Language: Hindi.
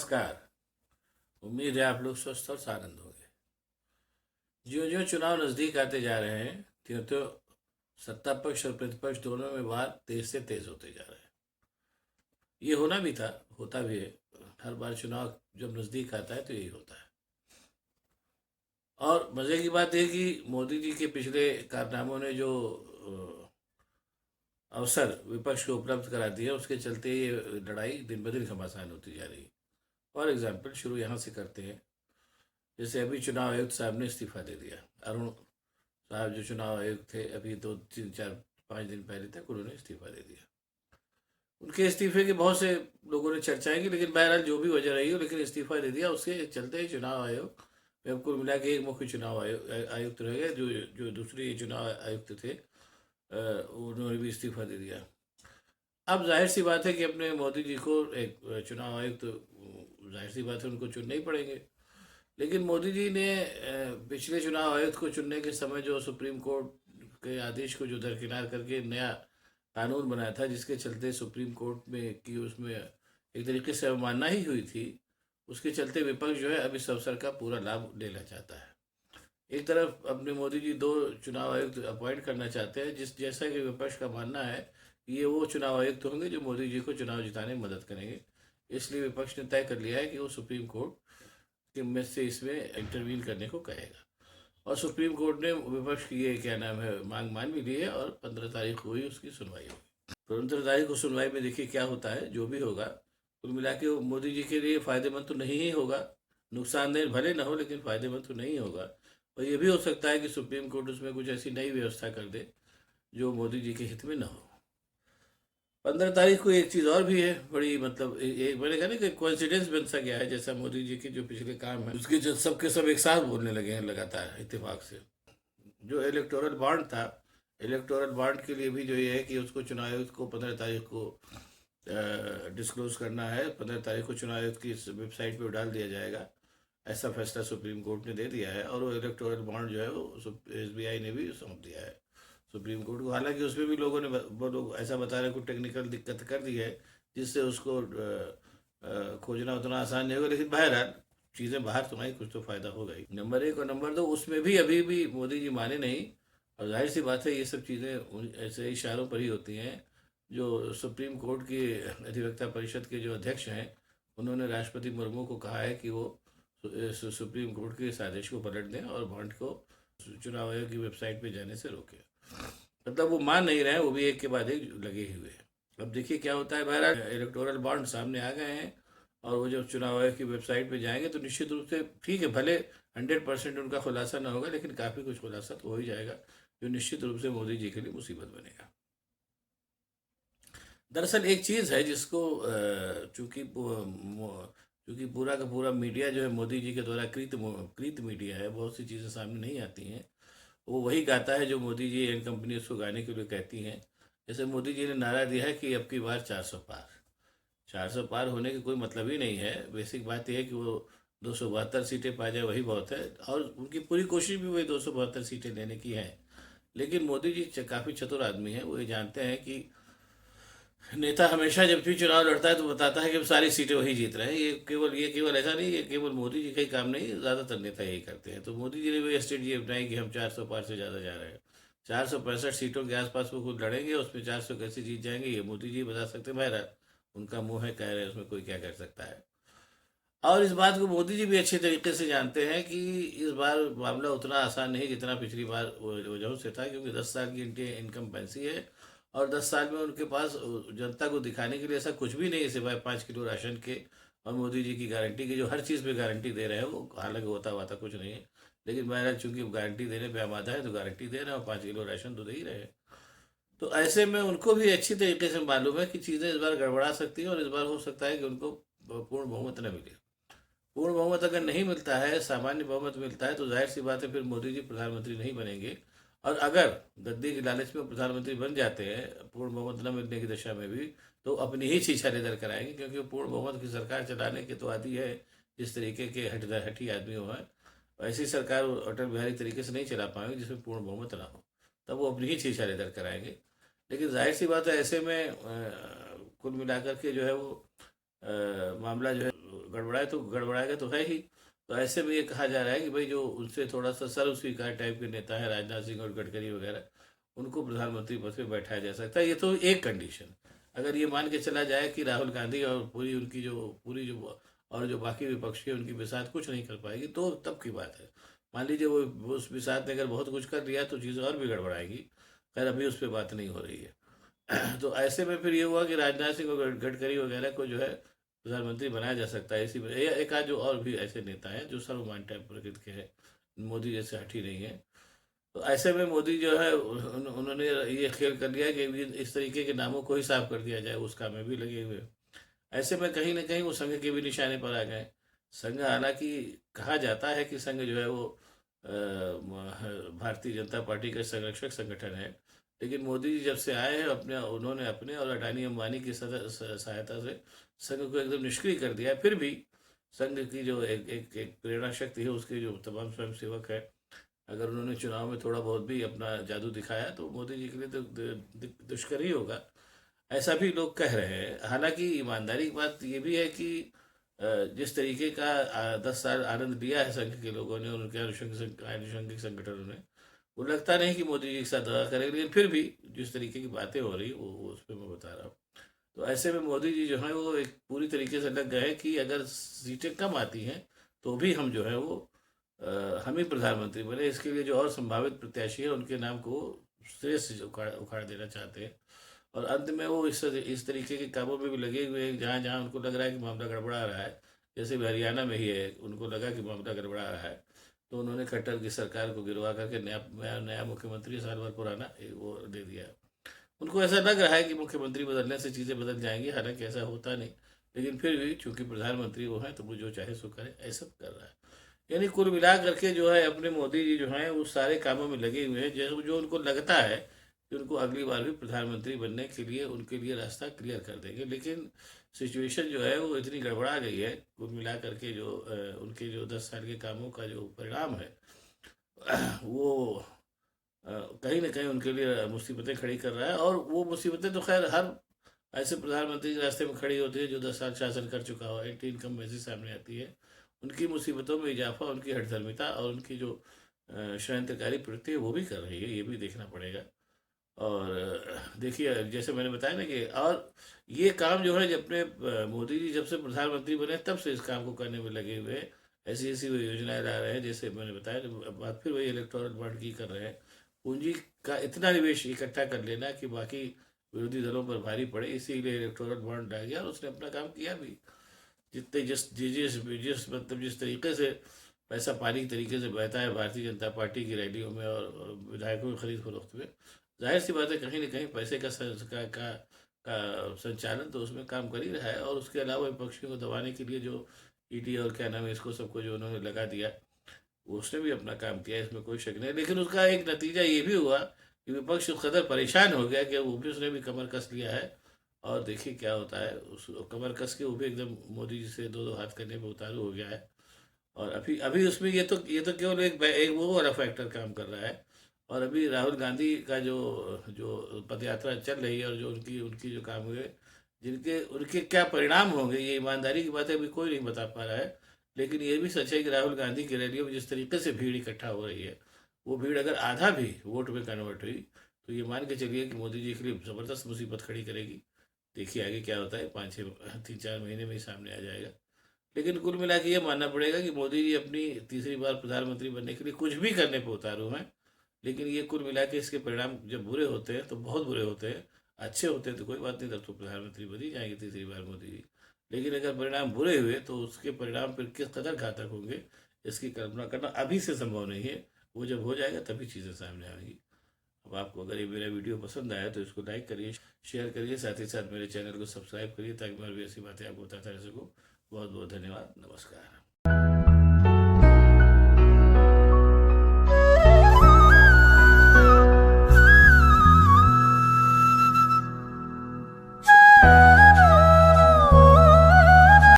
नमस्कार। उम्मीद है आप लोग स्वस्थ और आनंद होंगे। ज्यों ज्यों चुनाव नजदीक आते जा रहे हैं त्यों त्यों सत्ता पक्ष और प्रतिपक्ष दोनों में वार तेज से तेज होते जा रहे हैं। ये होना भी था, होता भी है। हर बार चुनाव जब नजदीक आता है तो यही होता है। और मजे की बात यह कि मोदी जी के पिछले कारनामों ने जो अवसर विपक्ष को उपलब्ध करा दिया, उसके चलते ये लड़ाई दिन ब दिन घमासान होती जा रही है। फॉर एग्जाम्पल शुरू यहाँ से करते हैं। जैसे अभी चुनाव आयुक्त साहब ने इस्तीफा दे दिया। अरुण साहब जो चुनाव आयुक्त थे, अभी 2 3 4 5 दिन पहले तक उन्होंने इस्तीफा दे दिया। उनके इस्तीफे के बहुत से लोगों ने चर्चाएं की, लेकिन बहरहाल जो भी वजह रही हो, लेकिन इस्तीफा दे दिया। उसके चलते ही चुनाव आयोग में अब कुल मिला के एक मुख्य चुनाव आयुक्त रह गए। जो जो दूसरे चुनाव आयुक्त थे, उन्होंने भी इस्तीफा दे दिया। अब जाहिर सी बात है कि अपने मोदी जी को एक चुनाव आयुक्त, जाहिर सी बात है उनको चुनने ही पड़ेंगे। लेकिन मोदी जी ने पिछले चुनाव आयुक्त को चुनने के समय जो सुप्रीम कोर्ट के आदेश को जो दरकिनार करके नया कानून बनाया था, जिसके चलते सुप्रीम कोर्ट में की उसमें एक तरीके से अवमानना ही हुई थी, उसके चलते विपक्ष जो है अब इस अवसर का पूरा लाभ लेना चाहता है। एक तरफ अपने मोदी जी 2 चुनाव आयुक्त अपॉइंट करना चाहते हैं, जिस जैसा कि विपक्ष का मानना है कि ये वो चुनाव आयुक्त होंगे जो मोदी जी को चुनाव जिताने में मदद करेंगे। इसलिए विपक्ष ने तय कर लिया है कि वो सुप्रीम कोर्ट के में से इसमें इंटरवीन करने को कहेगा। और सुप्रीम कोर्ट ने विपक्ष की ये क्या नाम है मांग मान भी ली है, और 15 तारीख को ही उसकी सुनवाई होगी। 15 तारीख को सुनवाई में देखिए क्या होता है। जो भी होगा कुल मिला के वो मोदी जी के लिए फायदेमंद तो नहीं ही होगा। नुकसानदेह भले ना हो, लेकिन फायदेमंद तो नहीं होगा। और ये भी हो सकता है कि सुप्रीम कोर्ट उसमें कुछ ऐसी नई व्यवस्था कर दे जो मोदी जी के हित में ना हो। 15 तारीख को एक चीज़ और भी है बड़ी, मतलब एक मैंने कहा ना कि कोइंसिडेंस बन सा गया है। जैसा मोदी जी के जो पिछले काम है उसके जो सबके सब एक साथ बोलने लगे हैं लगातार इत्तेफाक से। जो इलेक्टोरल बॉन्ड था, इलेक्टोरल बॉन्ड के लिए भी जो ये है कि उसको चुनाव आयुक्त को 15 तारीख को डिस्क्लोज करना है। 15 तारीख को चुनाव आयुक्त की वेबसाइट पर डाल दिया जाएगा। ऐसा फैसला सुप्रीम कोर्ट ने दे दिया है। और वो इलेक्टोरल बॉन्ड जो है वो SBI ने भी सौंप दिया है सुप्रीम कोर्ट को। हालांकि उसमें भी लोगों ने वो लोग ऐसा बता रहे हैं, कुछ टेक्निकल दिक्कत कर दी है, जिससे उसको खोजना उतना आसान नहीं होगा। लेकिन बहरहाल चीज़ें बाहर तो आई, कुछ तो फायदा होगा ही। नंबर 1 और नंबर 2, उसमें भी अभी भी मोदी जी माने नहीं। और जाहिर सी बात है ये सब चीज़ें ऐसे इशारों पर ही होती हैं। जो सुप्रीम कोर्ट की अधिवक्ता परिषद के जो अध्यक्ष हैं, उन्होंने राष्ट्रपति मुर्मू को कहा है कि वो सुप्रीम कोर्ट के इस आदेश को पलट दें और बॉन्ड को चुनाव आयोग की वेबसाइट पे जाने से रोकें। मतलब वो मान नहीं रहे हैं, वो भी एक के बाद एक लगे हुए हैं। अब देखिए क्या होता है। बहरहाल इलेक्टोरल बॉन्ड सामने आ गए हैं, और वो जब चुनाव आयोग की वेबसाइट पे जाएंगे तो निश्चित रूप से ठीक है, भले 100% उनका खुलासा ना होगा, लेकिन काफ़ी कुछ खुलासा तो हो ही जाएगा, जो निश्चित रूप से मोदी जी के लिए मुसीबत बनेगा। दरअसल एक चीज़ है जिसको चूंकि पूरा का पूरा मीडिया जो है मोदी जी के द्वारा कृत मीडिया है, बहुत सी चीज़ें सामने नहीं आती हैं। वो वही गाता है जो मोदी जी एंड कंपनी उसको गाने के लिए कहती हैं। जैसे मोदी जी ने नारा दिया है कि अब की बार 400 पार। 400 पार होने का कोई मतलब ही नहीं है। बेसिक बात यह है कि वो 272 सीटें पा जाए, वही बहुत है। और उनकी पूरी कोशिश भी वही 272 सीटें लेने की है। लेकिन मोदी जी काफ़ी चतुर आदमी हैं। वो ये जानते हैं कि नेता हमेशा जब भी चुनाव लड़ता है तो बताता है कि अब सारी सीटें वही जीत रहे हैं। ये केवल ऐसा नहीं, ये केवल मोदी जी का ही काम नहीं, ज़्यादातर नेता यही करते हैं। तो मोदी जी ने भी स्ट्रेटजी अपनाई कि हम 400 पार से ज़्यादा जा रहे हैं। 465 सीटों के आसपास वो खुद लड़ेंगे, उसमें 400 कैसे जीत जाएंगे ये मोदी जी बता सकते हैं। बहरहाल उनका मुंह है, कह रहे हैं, उसमें कोई क्या कर सकता है। और इस बात को मोदी जी भी अच्छे तरीके से जानते हैं कि इस बार मामला उतना आसान नहीं जितना पिछली बार वजह से था, क्योंकि 10 साल की इनकी इनकम्बेंसी है। और 10 साल में उनके पास जनता को दिखाने के लिए ऐसा कुछ भी नहीं है सिवाय 5 किलो राशन के और मोदी जी की गारंटी की, जो हर चीज़ पे गारंटी दे रहे हैं वो। हालांकि होता हुआ कुछ नहीं है, लेकिन बहरहाल चूंकि गारंटी देने पे आमादा है तो गारंटी दे रहे हैं, और 5 किलो राशन तो दे ही रहे हैं। तो ऐसे में उनको भी अच्छी तरीके से मालूम है कि चीज़ें इस बार गड़बड़ा सकती हैं, और इस बार हो सकता है कि उनको पूर्ण बहुमत न मिले। पूर्ण बहुमत अगर नहीं मिलता है, सामान्य बहुमत मिलता है, तो जाहिर सी बात है फिर मोदी जी प्रधानमंत्री नहीं बनेंगे। और अगर गद्दी की लालच में प्रधानमंत्री बन जाते हैं पूर्ण बहुमत न मिलने की दशा में भी, तो अपनी ही छीछा लेदर कराएंगे, क्योंकि वो पूर्ण बहुमत की सरकार चलाने के तो आदि है। जिस तरीके के हठी आदमी हो हैं, ऐसी सरकार वो अटल बिहारी तरीके से नहीं चला पाएंगे जिसमें पूर्ण बहुमत ना हो। तब वो अपनी ही छीछा लेदर कराएंगे। लेकिन जाहिर सी बात है ऐसे में कुल मिलाकर के जो है वो मामला जो है गड़बड़ाए तो गड़बड़ाएगा तो है ही। तो ऐसे में ये कहा जा रहा है कि भाई जो उनसे थोड़ा सा सर्व स्वीकार टाइप के नेता है, राजनाथ सिंह और गडकरी वगैरह, उनको प्रधानमंत्री पद पे बैठाया जा सकता है। ये तो एक कंडीशन। अगर ये मान के चला जाए कि राहुल गांधी और पूरी जो और जो बाकी विपक्षी है उनकी बिसात कुछ नहीं कर पाएगी, तो तब की बात है। मान लीजिए वो उस बिसात ने अगर बहुत कुछ कर लिया तो चीज़ें और भी गड़बड़ाएंगी। खैर अभी उस पर बात नहीं हो रही है। तो ऐसे में फिर ये हुआ कि राजनाथ सिंह और गडकरी वगैरह को जो है प्रधानमंत्री बनाया जा सकता है। इसी में एक आध जो और भी ऐसे नेता हैं जो सर्वमान्य टाइप प्रकृति के हैं, मोदी जैसे हटी नहीं है। तो ऐसे में मोदी जो है उन्होंने ये खेल कर लिया कि इस तरीके के नामों को ही साफ कर दिया जाए, उस काम में भी लगे हुए। ऐसे में कहीं ना कहीं वो संघ के भी निशाने पर आ गए। संघ हालांकि कहा जाता है कि संघ जो है वो भारतीय जनता पार्टी का संरक्षक संगठन है, लेकिन मोदी जी जब से आए हैं उन्होंने अपने और अडानी अंबानी की सहायता से संघ को एकदम निष्क्रिय कर दिया है। फिर भी संघ की जो एक प्रेरणा शक्ति है, उसके जो तमाम स्वयं सेवक है, अगर उन्होंने चुनाव में थोड़ा बहुत भी अपना जादू दिखाया तो मोदी जी के लिए तो दुष्कर ही होगा, ऐसा भी लोग कह रहे हैं। हालांकि ईमानदारी की बात ये भी है कि जिस तरीके का 10 साल आनंद लिया है संघ के लोगों ने और उनके आनुषंगिक संगठनों ने, वो लगता नहीं कि मोदी जी के साथ दगा करेंगे। लेकिन फिर भी जिस तरीके की बातें हो रही वो उस पर मैं बता रहा हूँ। तो ऐसे में मोदी जी जो है वो एक पूरी तरीके से लग गए कि अगर सीटें कम आती हैं तो भी हम जो है वो हम ही प्रधानमंत्री बने। इसके लिए जो और संभावित प्रत्याशी है उनके नाम को सिरे से उखाड़ उखाड़ देना चाहते हैं। और अंत में वो इस तरीके के कामों में भी लगे हुए हैं जहाँ जहाँ उनको लग रहा है कि मामला गड़बड़ा रहा है। जैसे भी हरियाणा में ही है, उनको लगा कि मामला गड़बड़ा रहा है, तो उन्होंने खट्टर की सरकार को गिरवा करके नया नया मुख्यमंत्री साल भर पुराना वो दे दिया। उनको ऐसा लग रहा है कि मुख्यमंत्री बदलने से चीज़ें बदल जाएंगी, हालांकि ऐसा होता नहीं। लेकिन फिर भी चूंकि प्रधानमंत्री वो हैं तो वो जो चाहे सो करे, ऐसा कर रहा है। यानी कुल मिला करके जो है अपने मोदी जी जो हैं वो सारे कामों में लगे हुए हैं जैसे जो उनको लगता है कि उनको अगली बार भी प्रधानमंत्री बनने के लिए उनके लिए रास्ता क्लियर कर देंगे। लेकिन सिचुएशन जो है वो इतनी गड़बड़ा गई है कुल मिला करके, जो उनके जो 10 साल के कामों का जो परिणाम है वो कहीं ना कहीं उनके लिए मुसीबतें खड़ी कर रहा है। और वो मुसीबतें तो खैर हर ऐसे प्रधानमंत्री के रास्ते में खड़ी होती है जो 10 साल शासन कर चुका हो, एंटी इनकम वैसे सामने आती है। उनकी मुसीबतों में इजाफा उनकी हठधर्मिता और उनकी जो षड्यंत्रकारी प्रवृत्ति है वो भी कर रही है, ये भी देखना पड़ेगा। और देखिए जैसे मैंने बताया ना कि और ये काम जो है जब अपने मोदी जी जब से प्रधानमंत्री बने तब से इस काम को करने में लगे हुए हैं। ऐसी ऐसी वो योजनाएं ला रहे हैं, जैसे मैंने बताया तो बात फिर वही इलेक्टोरल बॉन्ड की कर रहे हैं। पूंजी का इतना निवेश इकट्ठा कर लेना कि बाकी विरोधी दलों पर भारी पड़े, इसीलिए इलेक्टोरल बॉन्ड आ गया और उसने अपना काम किया भी। जितने जिस जिस जिस मतलब जिस तरीके से पैसा पानी के तरीके से बहता है भारतीय जनता पार्टी की रैलियों में और विधायकों की खरीद फरोख्त में, जाहिर सी बात है कहीं ना कहीं पैसे का संचालन तो उसमें काम कर ही रहा है। और उसके अलावा विपक्षियों को दबाने के लिए जो ईडी और क्या नाम है इसको सबको जो उन्होंने लगा दिया, उसने भी अपना काम किया, इसमें कोई शक नहीं। लेकिन उसका एक नतीजा ये भी हुआ कि विपक्ष उस कदर परेशान हो गया कि वो भी उसने भी कमर कस लिया है। और देखिए क्या होता है, उस कमर कस के वो भी एकदम मोदी जी से दो दो हाथ करने पे उतारू हो गया है। और अभी अभी उसमें ये तो केवल एक वो वाला फैक्टर काम कर रहा है। और अभी राहुल गांधी का जो जो पद यात्रा चल रही है और जो उनकी उनकी जो काम हुए, जिनके उनके क्या परिणाम होंगे, ये ईमानदारी की बात है अभी कोई नहीं बता पा रहा है। लेकिन ये भी सच है कि राहुल गांधी की रैलियों में जिस तरीके से भीड़ इकट्ठा हो रही है, वो भीड़ अगर आधा भी वोट में कन्वर्ट हुई तो ये मान के चलिए कि मोदी जी के लिए ज़बरदस्त मुसीबत खड़ी करेगी। देखिए आगे क्या होता है, 5-6 3-4 महीने में ही सामने आ जाएगा। लेकिन कुल मिला के ये मानना पड़ेगा कि मोदी जी अपनी तीसरी बार प्रधानमंत्री बनने के लिए कुछ भी करने पर उतारू हैं। लेकिन ये कुल मिला के इसके परिणाम जब बुरे होते हैं तो बहुत बुरे होते हैं। अच्छे होते हैं तो कोई बात नहीं, तब तो प्रधानमंत्री बन ही जाएंगे तीसरी बार मोदी जी। लेकिन अगर परिणाम बुरे हुए तो उसके परिणाम फिर किस कदर घातक होंगे, इसकी कल्पना करना अभी से संभव नहीं है। वो जब हो जाएगा तभी चीज़ें सामने आएंगी। अब आपको अगर ये मेरा वीडियो पसंद आया तो इसको लाइक करिए, शेयर करिए, साथ ही साथ मेरे चैनल को सब्सक्राइब करिए ताकि मैं भी ऐसी बातें आपको बताता रह सकूँ। बहुत बहुत धन्यवाद, नमस्कार।